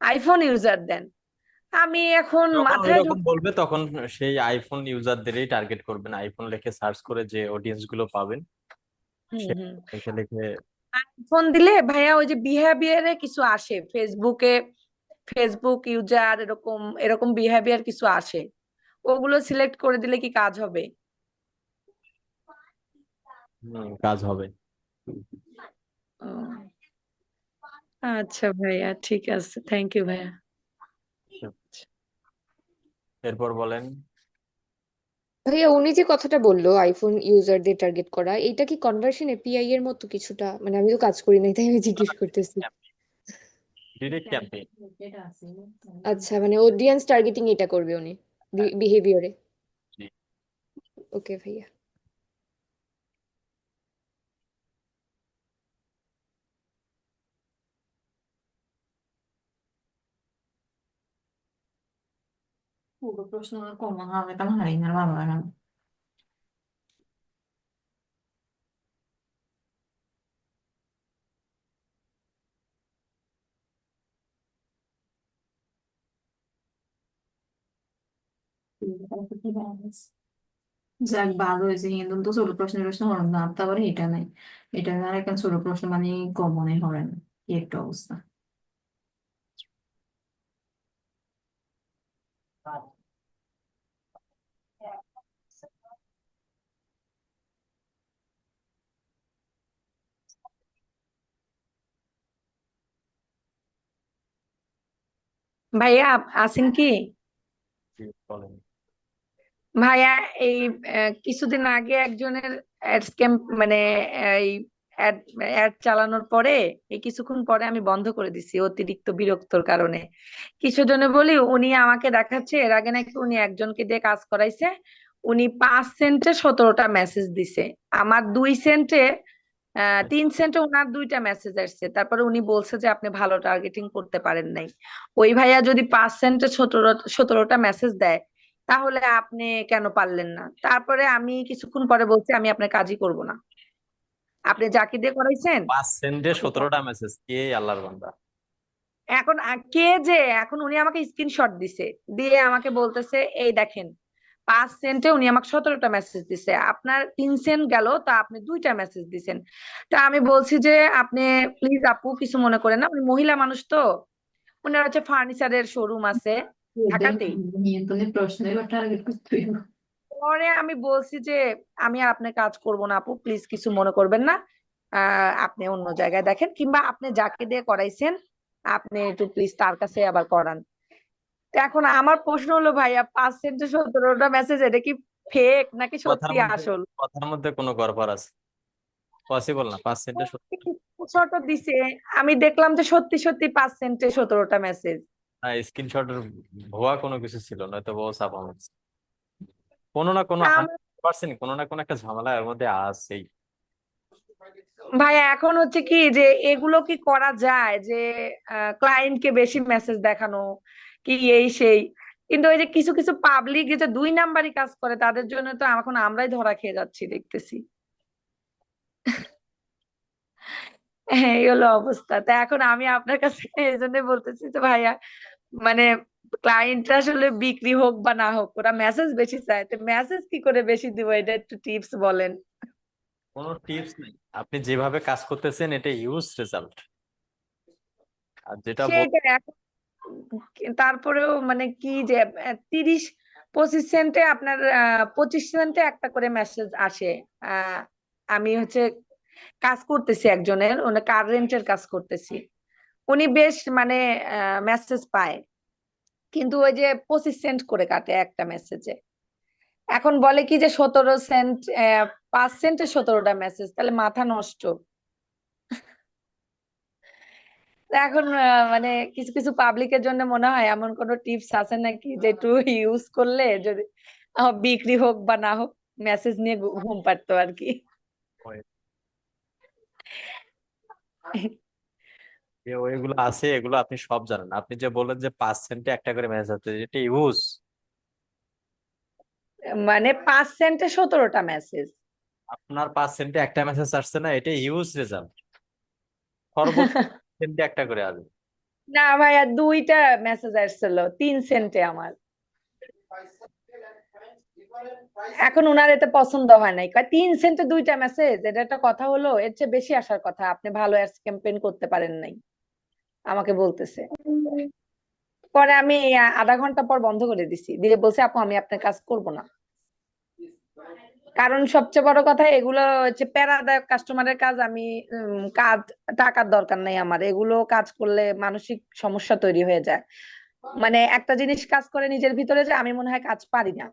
আইফোন ইউজার দেন। আমি এখন যখন মাথায় ওইরকম বলবে তখন সেই আইফোন ইউজারদেরই টার্গেট করবেন, আইফোন লিখে সার্চ করে যে অডিয়েন্স গুলো পাবেন হুম সে হুম লিখে লিখে। আইফোন দিলে ভাইয়া ওই যে বিহেভিয়ারে কিছু আসে ফেসবুকে, ফেসবুক ইউজার এরকম এরকম বিহেভিয়ার কিছু আসে, ওগুলো সিলেক্ট করে দিলে কি কাজ হবে? কাজ হবে। ও, আচ্ছা ভাইয়া, ঠিক আছে, থ্যাংক ইউ ভাইয়া। এরপর বলেন। ভাইয়া, উনি যে কথাটা বললো আইফোন ইউজারদের টার্গেট করা, এটা কি কনভার্সন এপিআই এর মতো কিছুটা? মানে আমি তো কাজ করি নাই, তাই আমি জিজ্ঞেস করতেছি। Direct campaign. আচ্ছা, মানে অডিয়েন্স টার্গেটিং এটা করবে উনি বিহেভিয়ারে। ওকে ভাইয়া। পুরো প্রশ্ন কমন হবে তো হারি না বাবা। যাক ভালো হয়েছে কিন্তু তো ছোট প্রশ্ন হল না তারপরে এটা নাই এটা আর একটা ছোট প্রশ্ন মানে কমনে হবে না কি একটা অবস্থা। ভাইয়া আছেন কি? জি, বলেন। ভাইয়া এই কিছুদিন আগে একজনের অ্যাড স্ক্যাম মানে এই অ্যাড অ্যাড চালানোর পরে এই কিছুক্ষণ পরে আমি বন্ধ করে দিছি অতিরিক্ত বিরক্তর কারণে। কিছু জনে বলি উনি আমাকে দেখাচ্ছে এর আগে নাকি উনি একজনকে দিয়ে কাজ করাইছে, উনি 5 সেন্টে 17টা মেসেজ দিছে। আমার 2 সেন্টে 3 সেন্টে ওনার 2টা মেসেজ আসছে, তারপরে উনি বলছে যে আপনি ভালো টার্গেটিং করতে পারেন নাই। ওই ভাইয়া যদি 5 সেন্টে 17টা মেসেজ দেয় তাহলে আপনি কেন পারলেন না? তারপরে আমি কিছুক্ষণ পরে বলছি আমি আপনার কাজই করব না, আপনি যাকে দিয়ে করাইছেন। 5 সেন্টে 17টা মেসেজ, কে আল্লাহর বান্দা? এখন কে যে এখন উনি আমাকে স্ক্রিনশট দিছে, দিয়ে আমাকে বলতেছে এই দেখেন 5 সেন্টে উনি আমাকে 17টা মেসেজ দিছে, আপনার 3 সেন্ট গেল তা আপনি 2টা মেসেজ দিছেন। তা আমি বলছি যে আপনি প্লিজ আপু কিছু মনে করেন না, উনি মহিলা মানুষ তো, উনার হচ্ছে ফার্নিচারের শোরুম আছে ওদের ঢাকাতেই। নিয়ন্ত্রণের প্রশ্নের টার্গেট করতে হইব। পরে আমি বলছি যে আমি আর আপনার কাজ করব না আপু, প্লিজ কিছু মনে করবেন না, আপনি অন্য জায়গায় দেখেন, কিংবা আপনি যাকে দিয়ে করাইছেন আপনি একটু প্লিজ তার কাছে আবার করান। তো এখন আমার প্রশ্ন হলো ভাইয়া 5 সেন্টে 17টা মেসেজ এটা কি ফেক নাকি কথার সত্যি মধ্যে আসল? কথার মধ্যে কোনো গড়বড় আছে? পসিবল না 5 সেন্টে। ছোট দিছে, আমি দেখলাম যে সত্যি সত্যি 5 সেন্টে 17টা মেসেজ। না, স্ক্রিনশটের ভুয়া কোনো কিছু ছিল, নয়তো বউ ছাপা মারছে। কোনো না কোনো 100% কোনো না কোনো একটা ঝামেলা এর মধ্যে আছেই। ভাইয়া এখন হচ্ছে কি যে এগুলো কি করা যায় যে ক্লায়েন্টকে বেশি মেসেজ দেখানো কি এই সেই, কিন্তু ওই যে কিছু কিছু পাবলিক যে 2 নাম্বারই কাজ করে তাদের জন্য তো এখন আমরাই ধরা খেয়ে যাচ্ছি দেখতেছি। হ্যাঁ এই হলো অবস্থা। তা এখন আমি আপনার কাছে এই জন্য বলতেছি যে ভাইয়া মানে ক্লায়েন্ট আসলে বিক্রি হোক বা না হোক ওরা মেসেজ বেশি চায়, তো মেসেজ কি করে বেশি দিব এটা একটু টিপস বলেন। কোনো টিপস নেই, আপনি যেভাবে কাজ করতেছেন এটা ইউজ রেজাল্ট। আর যেটা সেইটা এখন তারপরেও মানে কি যে 30-25 সেন্টে আপনার 25 সেন্টে একটা করে মেসেজ আসে। আমি হচ্ছে কাজ করতেছি একজনের, উনি কার রেন্টের কাজ করতেছি, উনি বেশ মানে মেসেজ পায়, কিন্তু ওই যে 25 সেন্ট করে কাটে একটা মেসেজে। এখন বলে কি যে 17 সেন্ট, 5 সেন্টে 17টা মেসেজ, তাহলে মাথা নষ্ট। তো এখন মানে কিছু কিছু পাবলিকের জন্য মনে হয় এমন কোন টিপস আছে নাকি যে একটু ইউজ করলে যদি বিক্রি হোক বা না হোক মেসেজ নিয়ে ঘুম পারতো আর কি। যে ওইগুলো আছে এগুলো আপনি সব জানেন। আপনি যে বললেন যে 5 সেন্টে একটা করে মেসেজ আছে, এটা ইউজ। মানে 5 সেন্টে 17টা মেসেজ। আপনার 5 সেন্টে একটা মেসেজ আসছে না, এটা ইউজ রেজাল্ট। সর্বোচ্চ সেন্টে একটা করে আসবে। না ভাইয়া 2টা মেসেজ আসছিল 3 সেন্টে আমার। এখন উনার এতে পছন্দ হয় নাই, কয় 3 সেন্টে 2টা মেসেজ এটা একটা কথা হলো, এর চেয়ে বেশি আসার কথা, আপনি ভালো অ্যাডস ক্যাম্পেইন করতে পারেন নাই আমাকে বলতেছে। পরে আমি আধা ঘন্টা পর বন্ধ করে দিছি, দিয়ে বলছে আপু আমি আপনার কাজ করব না। কারণ সবচেয়ে বড় কথা এগুলো হচ্ছে প্যারাদায়ক কাস্টমারের কাজ, আমি কাজ টাকার দরকার নাই আমার, এগুলো কাজ করলে মানসিক সমস্যা তৈরি হয়ে যায়। মানে একটা জিনিস কাজ করে নিজের ভিতরে যে আমি মনে হয় কাজ পারি না,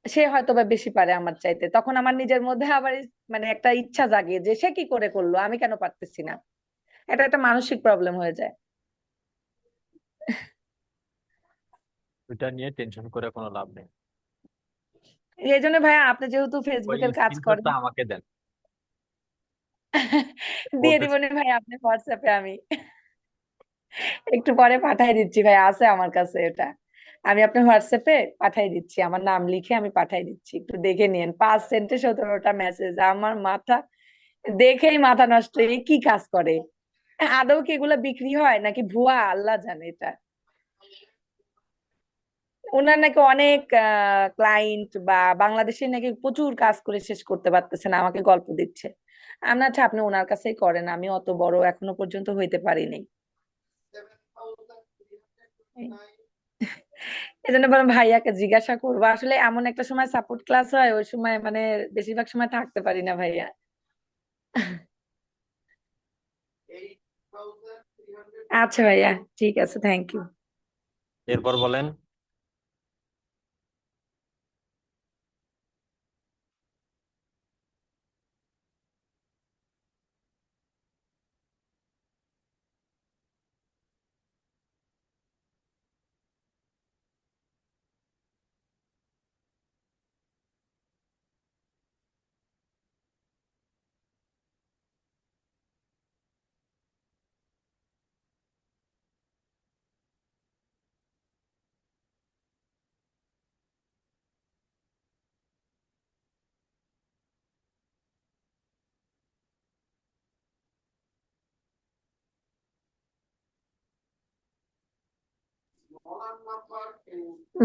সে হয়তো বা বেশি পারে আমার চাইতে, তখন আমার নিজের মধ্যে আবার মানে একটা ইচ্ছা জাগে যে সে কি করে করলো আমি কেন পারতেছি না, এটা একটা মানসিক প্রবলেম হয়ে যায়। ওইটা নিয়ে টেনশন করে কোনো লাভ নেই। এই জন্য ভাইয়া আপনি যেহেতু ওই ফেসবুকের কাজ করেন স্ক্রিনশটটা আমাকে দেন। দিয়ে বলতেছি দিবনি ভাই আপনি হোয়াটসঅ্যাপে, আমি একটু পরে পাঠাই দিচ্ছি ভাই, আছে আমার কাছে এটা, আমি আপনার হোয়াটসঅ্যাপে পাঠাই দিচ্ছি, আমার নাম লিখে আমি পাঠাই দিচ্ছি, একটু দেখে নিন। 5 সেন্টে 17টা মেসেজ, আমার মাথা দেখেই মাথা নষ্ট, এই কি কাজ করে, আদৌ কি এগুলা বিক্রি হয় নাকি ভুয়া আল্লাহ জানে এটা। ওনার নাকি অনেক ক্লায়েন্ট বা বাংলাদেশে নাকি প্রচুর কাজ করে শেষ করতে পারতেছে না, আমাকে গল্প দিচ্ছে। আমি আচ্ছা আপনি ওনার কাছেই করেন, আমি অত বড় এখনো পর্যন্ত হইতে পারিনি। এই জন্য বললাম ভাইয়াকে জিজ্ঞাসা করবো, আসলে এমন একটা সময় সাপোর্ট ক্লাস হয়, ওই সময় মানে বেশিরভাগ সময় থাকতে পারি না ভাইয়া। আচ্ছা ভাইয়া, ঠিক আছে, থ্যাংক ইউ। এরপর বলেন।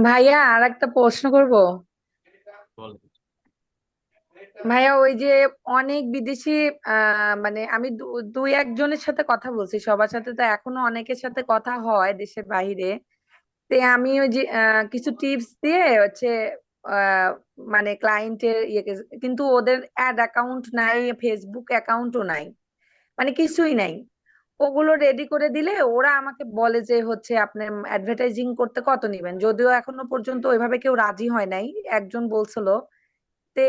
ভাইয়া আর একটা প্রশ্ন করব। বলেন। ভাইয়া ওই যে অনেক বিদেশি মানে আমি দুই একজনের সাথে কথা বলছি, সবার সাথে তো এখনো অনেকের সাথে কথা হয় দেশের বাইরে। তে আমি ওই যে কিছু টিপস দিয়ে হচ্ছে আহ, মানে ক্লায়েন্টের ইয়েকে, কিন্তু ওদের অ্যাড অ্যাকাউন্ট নাই, ফেসবুক অ্যাকাউন্টও নাই, মানে কিছুই নাই। ওগুলো রেডি করে দিলে ওরা আমাকে বলে যে হচ্ছে আপনি অ্যাডভার্টাইজিং করতে কত নিবেন, যদিও এখনো পর্যন্ত ওইভাবে কেউ রাজি হয় নাই। একজন বলছিল। তে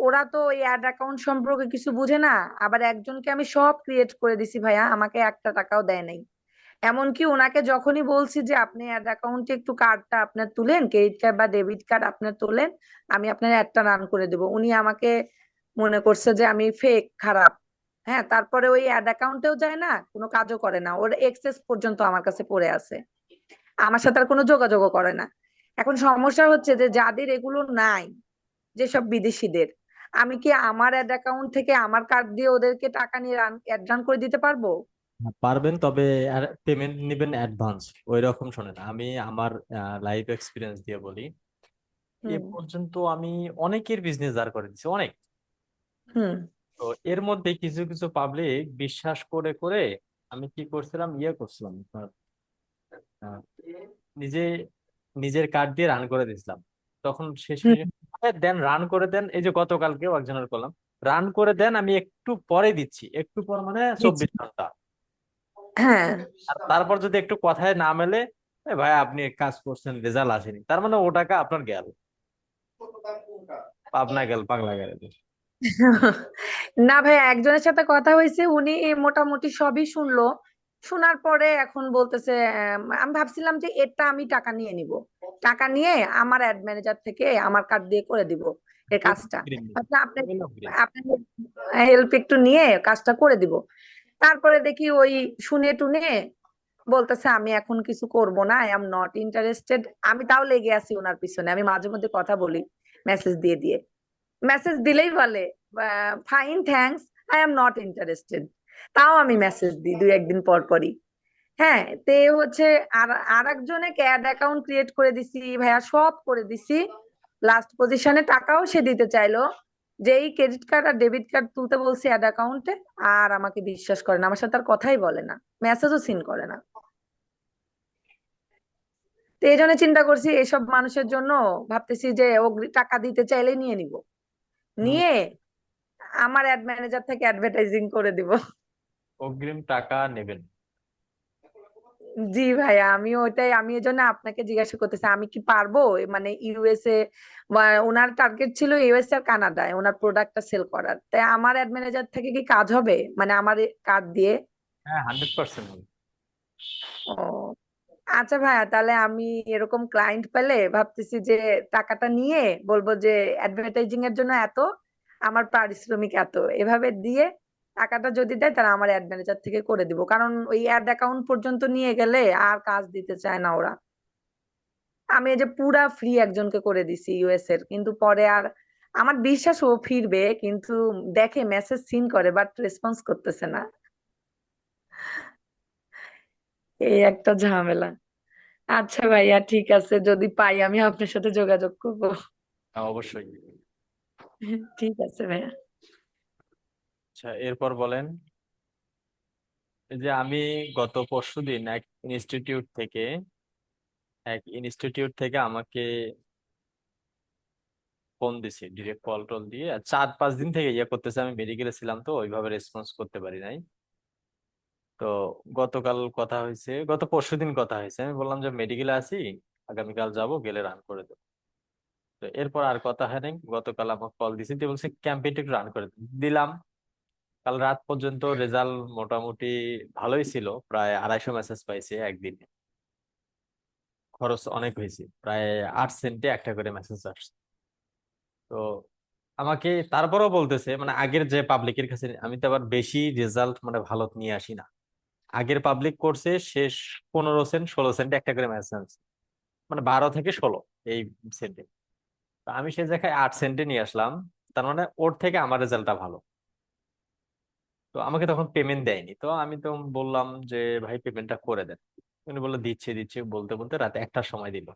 ওরা তো ওই অ্যাড অ্যাকাউন্ট সম্পর্কে কিছু বুঝে না। আবার একজনকে আমি সব ক্রিয়েট করে দিছি ভাইয়া, আমাকে একটা টাকাও দেয় নাই। এমনকি ওনাকে যখনই বলছি যে আপনি অ্যাড অ্যাকাউন্টে একটু কার্ডটা আপনার তুলেন, ক্রেডিট কার্ড বা ডেবিট কার্ড আপনার তোলেন, আমি আপনার অ্যাডটা রান করে দেবো, উনি আমাকে মনে করছে যে আমি ফেক, খারাপ। হ্যাঁ, তারপরে ওই অ্যাড অ্যাকাউন্টেও যায় না, কোনো কাজও করে না, ওর এক্সেস পর্যন্ত আমার কাছে পড়ে আছে, আমার সাথে আর কোনো যোগাযোগও করে না। এখন সমস্যা হচ্ছে যে যাদের এগুলো নাই, যেসব বিদেশিদের, আমি কি আমার অ্যাড অ্যাকাউন্ট থেকে আমার কার্ড দিয়ে ওদেরকে টাকা নিয়ে অ্যাড রান করে দিতে পারবো? হ্যাঁ, পারবেন, তবে পেমেন্ট নিবেন অ্যাডভান্স। ওই রকম শোনেন, আমি আমার লাইফ এক্সপিরিয়েন্স দিয়ে বলি। এ হুম। পর্যন্ত আমি অনেকের বিজনেস দাঁড় করে দিচ্ছি, অনেক। হুম। তো এর মধ্যে কিছু কিছু পাবলিক বিশ্বাস করে করে আমি কি করছিলাম, ইয়ে করছিলাম আপনার, আহ, নিজে নিজের কার্ড দিয়ে রান করে দিয়েছিলাম। তখন হুম। শেষমেশ দেন, রান করে দেন, এই যে গতকালকেও একজনের করলাম, রান করে দেন, আমি একটু পরে দিচ্ছি, একটু পর মানে দিচ্ছি। 24 ঘন্টা। হ্যাঁ। আর তারপর যদি একটু কথায় না মেলে, "এ ভাই আপনি এক কাজ করছেন, রেজাল্ট আসেনি", তার মানে ও টাকা আপনার গেল, পাবনা গেল, পাগলা গেল। না ভাই, একজনের সাথে কথা হয়েছে, উনি মোটামুটি সবই শুনলো। শোনার পরে এখন বলতেছে আমি ভাবছিলাম যে এটা আমি টাকা নিয়ে নিব, টাকা নিয়ে আমার অ্যাড ম্যানেজার থেকে আমার কার্ড দিয়ে করে দিব এই কাজটা। আচ্ছা, আপনি আপনি হেল্প একটু নিয়ে কাজটা করে দিব। তারপরে দেখি ওই শুনে টুনে বলতেছে আমি এখন কিছু করব না, আই এম নট ইন্টারেস্টেড। আমি তাও লেগে আছি ওনার পিছনে, আমি মাঝে মধ্যে কথা বলি মেসেজ দিয়ে দিয়ে। মেসেজ দিলেই বলে fine, thanks, I am not interested. তাও আমি মেসেজ দিই দুই একদিন পর পরই। হ্যাঁ, তে হচ্ছে আর আর একজনে অ্যাড অ্যাকাউন্ট ক্রিয়েট করে দিছি ভাইয়া, সব করে দিছি। লাস্ট পজিশনে টাকাও সে দিতে চাইলো, যেই ক্রেডিট কার্ড আর ডেবিট কার্ড তুলতে বলছি অ্যাড অ্যাকাউন্টে, আর আমাকে বিশ্বাস করে না, আমার সাথে আর কথাই বলে না, মেসেজও সিন করে না। তো এই জন্য চিন্তা করছি এইসব মানুষের জন্য, ভাবতেছি যে টাকা দিতে চাইলে নিয়ে নিব, হুম। নিয়ে আমার অ্যাড ম্যানেজার থেকে অ্যাডভার্টাইজিং করে দিব। অগ্রিম টাকা নেবেন। জি ভাইয়া, আমি ওইটাই, আমি এই জন্য আপনাকে জিজ্ঞাসা করতেছি আমি কি পারবো, মানে ইউএসএ বা ওনার টার্গেট ছিল ইউএসএ আর কানাডায় ওনার প্রোডাক্টটা সেল করার, তাই আমার অ্যাড ম্যানেজার থেকে কি কাজ হবে, মানে আমার কার্ড দিয়ে? হ্যাঁ, 100%। ও আচ্ছা ভাইয়া, তাহলে আমি এরকম ক্লায়েন্ট পেলে ভাবতেছি যে টাকাটা নিয়ে বলবো যে অ্যাডভার্টাইজিং এর জন্য এত, আমার পারিশ্রমিক এত, এভাবে দিয়ে টাকাটা যদি দেয় তাহলে আমার অ্যাড ম্যানেজার থেকে করে দিব, কারণ ওই অ্যাড অ্যাকাউন্ট পর্যন্ত নিয়ে গেলে আর কাজ দিতে চায় না ওরা। আমি এই যে পুরা ফ্রি একজনকে করে দিছি ইউএস এর, কিন্তু পরে আর আমার বিশ্বাস ও ফিরবে, কিন্তু দেখে মেসেজ সিন করে বাট রেসপন্স করতেছে না, এই একটা ঝামেলা। আচ্ছা ভাইয়া, ঠিক আছে, যদি পাই আমি আপনার সাথে যোগাযোগ করবো। হ্যাঁ, অবশ্যই। ঠিক আছে ভাইয়া। আচ্ছা, এরপর বলেন। এই যে আমি গত পরশুদিন এক ইনস্টিটিউট থেকে আমাকে ফোন দিছে, ডিরেক্ট কল টল দিয়ে, আর 4-5 দিন থেকে ইয়ে করতেছে। আমি মেডিকেলে ছিলাম তো ওইভাবে রেসপন্স করতে পারি নাই। তো গতকাল কথা হয়েছে, গত পরশুদিন কথা হয়েছে, আমি বললাম যে মেডিকেলে আছি, আগামীকাল যাব, গেলে রান করে দেবো। তো এরপর আর কথা হয় নাই। গতকাল আমার কল দিছে, দিয়ে বলছে ক্যাম্পেইনটা একটু রান করে দিলাম। কাল রাত পর্যন্ত রেজাল্ট মোটামুটি ভালোই ছিল, প্রায় 250 মেসেজ পাইছে একদিন। খরচ অনেক হয়েছে, প্রায় 8 সেন্টে একটা করে মেসেজ আসছে। তো আমাকে তারপরেও বলতেছে, মানে আগের যে পাবলিকের কাছে আমি তো আবার বেশি রেজাল্ট মানে ভালো নিয়ে আসি না। আগের পাবলিক করছে শেষ 15 সেন্ট 16 সেন্টে একটা করে মেসেজ, মানে 12 থেকে 16 এই সেন্টে। তো আমি সে জায়গায় 8 সেন্টে নিয়ে আসলাম। তার মানে ওর থেকে আমার রেজাল্টটা ভালো। তো আমাকে তখন পেমেন্ট দেয়নি, তো আমি তো বললাম যে ভাই পেমেন্টটা করে দেন। উনি বললো দিচ্ছি দিচ্ছি, বলতে বলতে রাতে 1টার সময় দিল।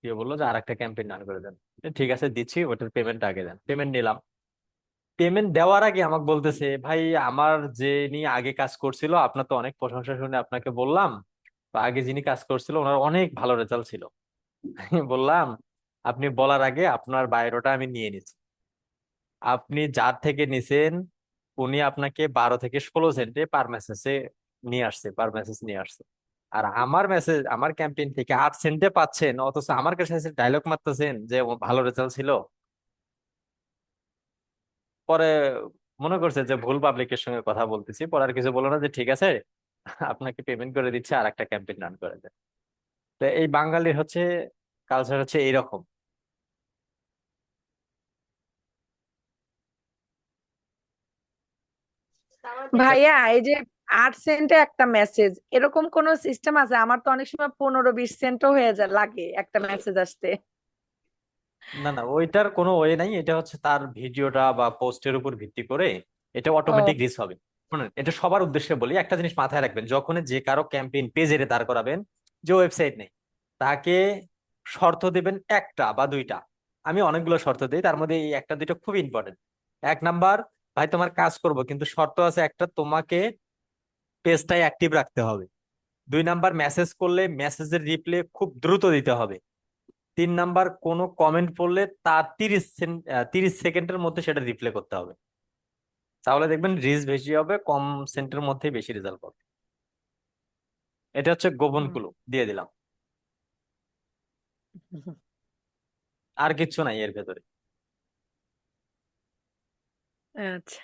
দিয়ে বললো যে আর একটা ক্যাম্পেইন রান করে দেন। ঠিক আছে দিচ্ছি, ওটার পেমেন্ট আগে দেন। পেমেন্ট নিলাম। পেমেন্ট দেওয়ার আগে আমাকে বলতেছে, ভাই আমার যে নিয়ে আগে কাজ করছিল, আপনার তো অনেক প্রশংসা শুনে আপনাকে বললাম, তো আগে যিনি কাজ করছিল ওনার অনেক ভালো রেজাল্ট ছিল। আমি বললাম, আপনি বলার আগে আপনার বায়োডাটা আমি নিয়ে নিচ্ছি। আপনি যার থেকে নিছেন উনি আপনাকে 12 থেকে 16 সেন্টে পার মেসেজে নিয়ে আসছে, পার মেসেজ নিয়ে আসছে। আর আমার মেসেজ আমার ক্যাম্পেইন থেকে 8 সেন্টে পাচ্ছেন, অথচ আমার কাছে ডায়লগ মারতেছেন যে ও ভালো রেজাল্ট ছিল। পরে মনে করছে যে ভুল পাবলিকের সঙ্গে কথা বলতেছি, পরে আর কিছু বলো না, যে ঠিক আছে আপনাকে পেমেন্ট করে দিচ্ছে, আর একটা ক্যাম্পেইন রান করে দেন। তো এই বাঙালির হচ্ছে কালচার হচ্ছে এইরকম। ভাইয়া, এই যে 8 সেন্টে একটা মেসেজ, এরকম কোন সিস্টেম আছে? আমার তো অনেক সময় 15-20 সেন্টও হয়ে যায়, লাগে একটা মেসেজ আসতে। না না, ওইটার কোনো ওয়ে নাই। এটা হচ্ছে তার ভিডিওটা বা পোস্টের উপর ভিত্তি করে এটা ও। অটোমেটিক রিচ হবে। শুনুন, এটা সবার উদ্দেশ্যে বলি, একটা জিনিস মাথায় রাখবেন, যখন যে কারো ক্যাম্পেইন পেজে দাঁড় করাবেন, যে ওয়েবসাইট নেই, তাকে শর্ত দিবেন একটা বা দুইটা। আমি অনেকগুলো শর্ত দিই, তার মধ্যে এই একটা দুইটা খুব ইম্পর্টেন্ট। 1 নাম্বার, ভাই তোমার কাজ করব কিন্তু শর্ত আছে একটা, তোমাকে পেজটাই অ্যাক্টিভ রাখতে হবে। 2 নাম্বার, মেসেজ করলে মেসেজের রিপ্লাই খুব দ্রুত দিতে হবে। 3 নাম্বার, কোনো কমেন্ট পড়লে তার 30 সেকেন্ডের মধ্যে সেটা রিপ্লাই করতে হবে। তাহলে দেখবেন রিচ বেশি হবে, কম সেন্টের মধ্যে বেশি রেজাল্ট পাবে। এটা হচ্ছে গোপন হুম। ক্লু দিয়ে দিলাম। আর কিচ্ছু নাই এর ভেতরে। আচ্ছা।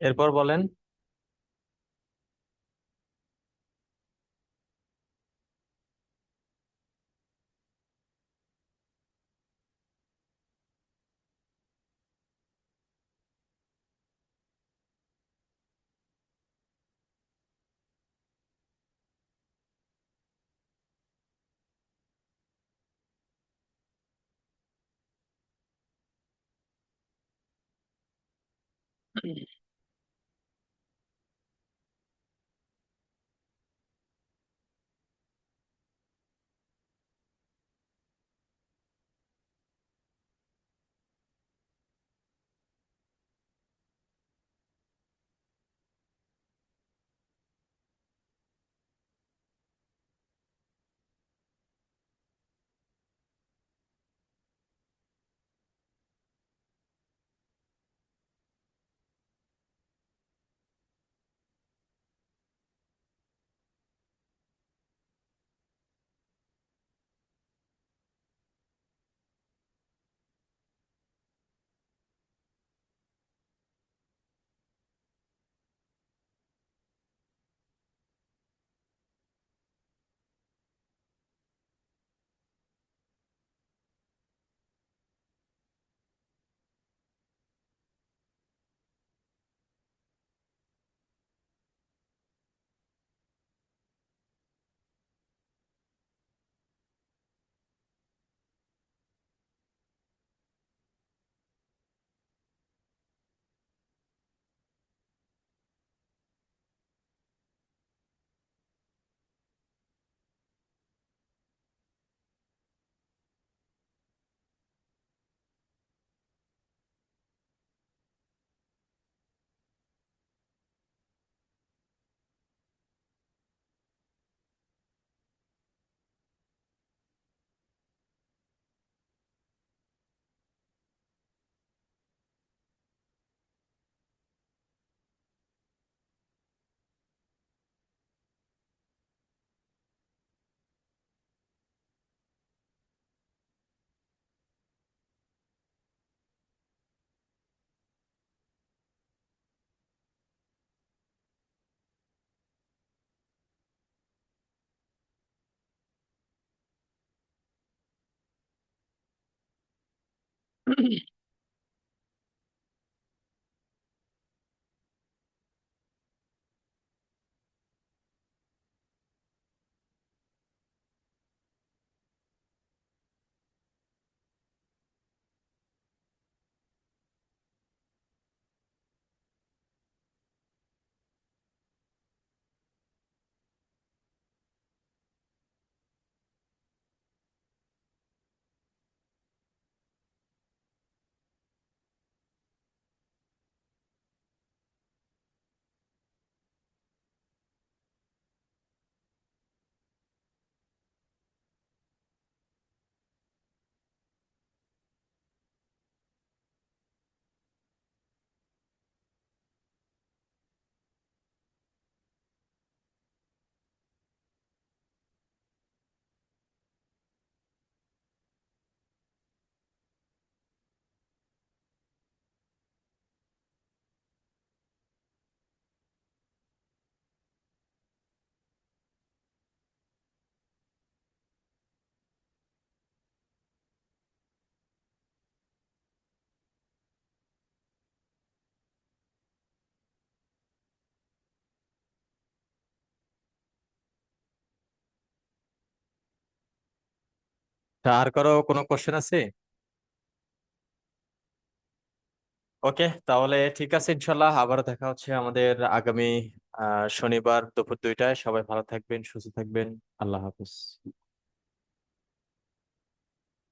এরপর বলেন। তা আর কারো কোনো কোশ্চেন আছে? ওকে, তাহলে ঠিক আছে, ইনশাল্লাহ আবার দেখা হচ্ছে আমাদের আগামী শনিবার দুপুর 2টায়। সবাই ভালো থাকবেন, সুস্থ থাকবেন। আল্লাহ হাফিজ।